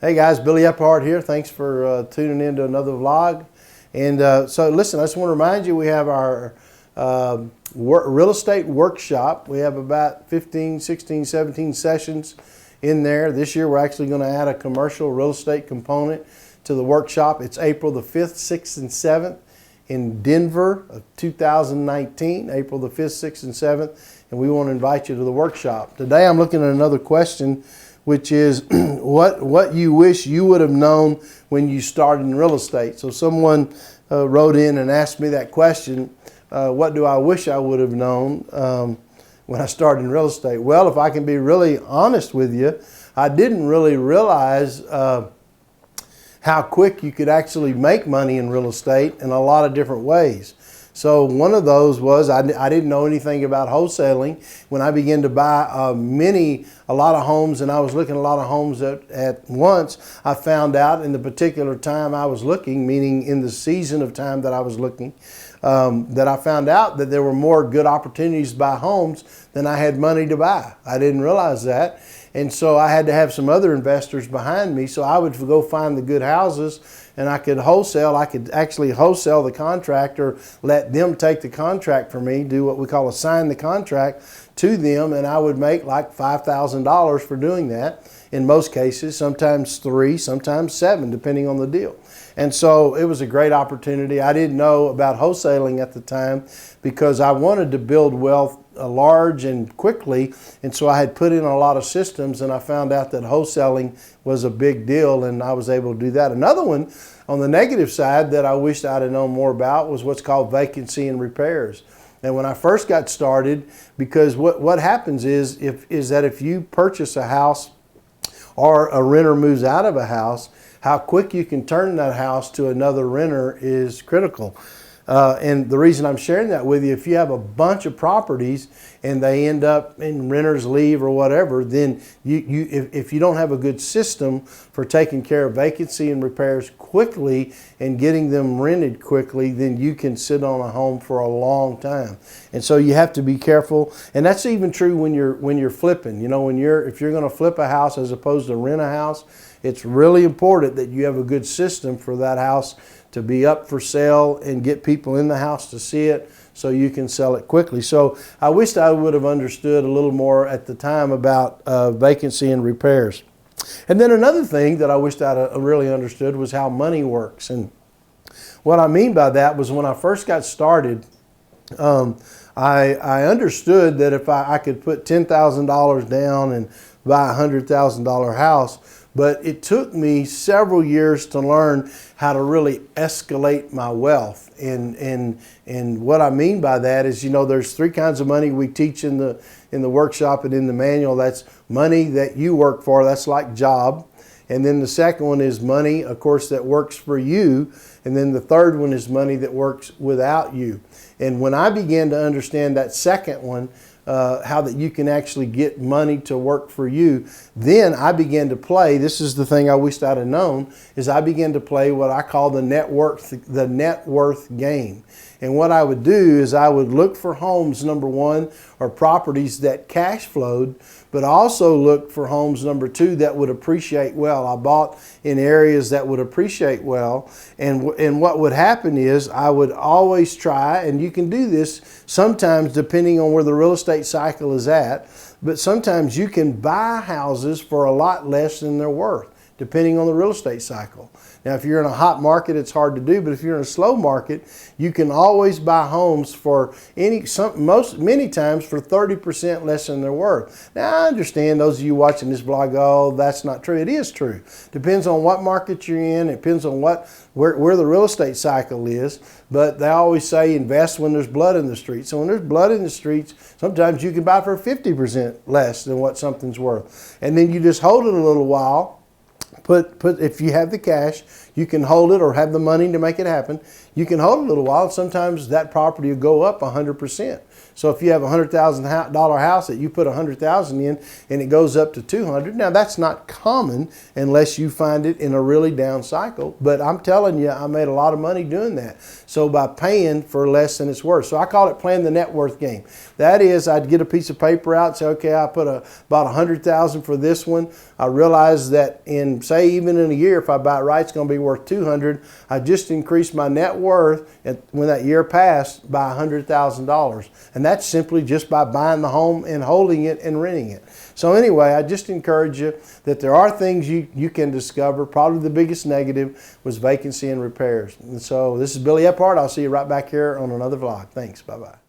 Hey guys, Billy Epphart here. Thanks for tuning in to another vlog. And so listen, I just want to remind you we have our real estate workshop. We have about 15, 16, 17 sessions in there. This year we're actually going to add a commercial real estate component to the workshop. It's April the 5th, 6th, and 7th in Denver of 2019, April the 5th, 6th, and 7th. And we want to invite you to the workshop. Today I'm looking at another question, which is what you wish you would have known when you started in real estate. So someone wrote in and asked me that question, what do I wish I would have known when I started in real estate? Well, if I can be really honest with you, I didn't really realize how quick you could actually make money in real estate in a lot of different ways. So one of those was I didn't know anything about wholesaling. When I began to buy a lot of homes, and I was looking at a lot of homes at once, I found out in the particular time I was looking, meaning in the season of time that I was looking, that I found out that there were more good opportunities to buy homes than I had money to buy. I didn't realize that. And so I had to have some other investors behind me. So I would go find the good houses and I could wholesale. I could actually wholesale the contract or let them take the contract for me, do what we call assign the contract to them. And I would make like $5,000 for doing that in most cases, sometimes $3,000, sometimes $7,000, depending on the deal. And so it was a great opportunity. I didn't know about wholesaling at the time because I wanted to build wealth large and quickly, and so I had put in a lot of systems, and I found out that wholesaling was a big deal, and I was able to do that. Another one on the negative side that I wished I'd have known more about was what's called vacancy and repairs. And when I first got started, because what happens is that if you purchase a house or a renter moves out of a house, how quick you can turn that house to another renter is critical. And the reason I'm sharing that with you, if you have a bunch of properties and they end up and renters leave or whatever, then if you don't have a good system for taking care of vacancy and repairs quickly and getting them rented quickly, then you can sit on a home for a long time. And so you have to be careful. And that's even true when you're flipping. You know, if you're going to flip a house as opposed to rent a house, it's really important that you have a good system for that house to be up for sale and get people in the house to see it so you can sell it quickly. So I wished I would have understood a little more at the time about vacancy and repairs. And then another thing that I wished I really understood was how money works. And what I mean by that was when I first got started, I understood that if I could put $10,000 down and buy a $100,000 house, but it took me several years to learn how to really escalate my wealth. And what I mean by that is, you know, there's three kinds of money we teach in the workshop and in the manual. That's money that you work for, that's like job. And then the second one is money, of course, that works for you. And then the third one is money that works without you. And when I began to understand that second one, how that you can actually get money to work for you, then I began to play, this is the thing I wished I'd have known, is I began to play what I call the net worth game. And what I would do is I would look for homes, number one, or properties that cash flowed, but also look for homes, number two, that would appreciate well. I bought in areas that would appreciate well. And what would happen is I would always try, and you can do this sometimes depending on where the real estate cycle is at, but sometimes you can buy houses for a lot less than they're worth, depending on the real estate cycle. Now, if you're in a hot market, it's hard to do, but if you're in a slow market, you can always buy homes for many times for 30% less than they're worth. Now, I understand those of you watching this blog, oh, that's not true. It is true. Depends on what market you're in. It depends on where the real estate cycle is. But they always say invest when there's blood in the streets. So when there's blood in the streets, sometimes you can buy for 50% less than what something's worth. And then you just hold it a little while. If you have the cash, you can hold it, or have the money to make it happen. You can hold it a little while, and sometimes that property will go up 100%. So if you have a $100,000 house that you put $100,000 in and it goes up to 200, now that's not common unless you find it in a really down cycle. But I'm telling you, I made a lot of money doing that. So by paying for less than it's worth. So I call it playing the net worth game. That is, I'd get a piece of paper out and say, okay, I put about 100,000 for this one. I realize that say even in a year, if I buy it right, it's going to be worth 200. I just increased my net worth when that year passed by $100,000. And that's simply just by buying the home and holding it and renting it. So anyway, I just encourage you that there are things you can discover. Probably the biggest negative was vacancy and repairs. And so this is Billy Ephardt. I'll see you right back here on another vlog. Thanks. Bye-bye.